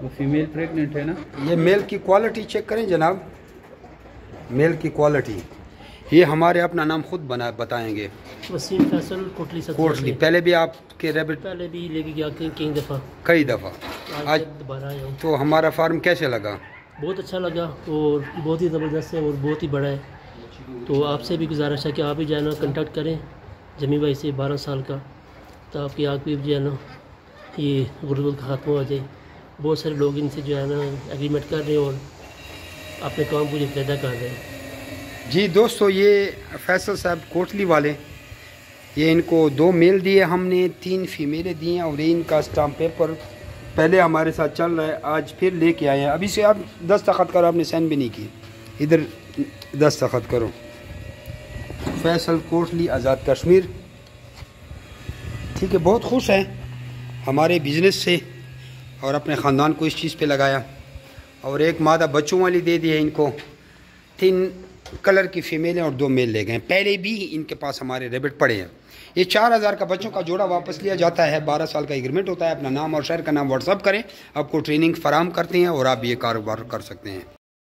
تو female pregnant ہے نا؟ یہ میل کی کوالٹی چیک کریں جناب، میل کی کوالٹی، یہ ہمارے اپنا نام خود بتائیں گے۔ وسیم فیصل کوٹلی، پہلے بھی آپ کے ریبٹ پہلے بھی لے کے گیا کئی دفعہ، آج دوبارہ آیا ہوں۔ تو ہمارا فارم کیسے لگا؟ بہت اچھا لگا اور بہت ہی زبردست ہے اور بہت ہی بڑا ہے، تو آپ سے بھی گزارش ہے کہ آپ بھی جو ہے نا کنٹیکٹ کریں جمی بھائی سے 12 سال کا، تو آپ کی آگ بھی جو ہے نا یہ غربت کا خاتمہ ہو جائے۔ بہت سارے لوگ ان سے جو ہے نا ایگریمنٹ کر رہے ہیں اور اپنے کام کو پیدا کر رہے ہیں۔ جی دوستو، یہ فیصل صاحب کوٹلی والے، یہ ان کو 2 میل دیے ہم نے، 3 فیمیلیں دی ہیں، اور ان کا اسٹامپ پیپر پہلے ہمارے ساتھ چل رہا ہے، آج پھر لے کے آئے ہیں۔ ابھی سے آپ دستخط کرو، آپ نے سین بھی نہیں کی، ادھر دستخط کرو۔ فیصل کوٹلی، آزاد کشمیر، ٹھیک ہے، بہت خوش ہیں ہمارے بزنس سے اور اپنے خاندان کو اس چیز پہ لگایا، اور ایک مادہ بچوں والی دے دی ہے ان کو، 3 کلر کی فیمیلیں اور 2 میل لے گئے ہیں۔ پہلے بھی ان کے پاس ہمارے ریبٹ پڑے ہیں۔ یہ 4000 کا بچوں کا جوڑا واپس لیا جاتا ہے، 12 سال کا ایگریمنٹ ہوتا ہے۔ اپنا نام اور شہر کا نام واٹس اپ کریں، آپ کو ٹریننگ فراہم کرتے ہیں اور آپ یہ کاروبار کر سکتے ہیں۔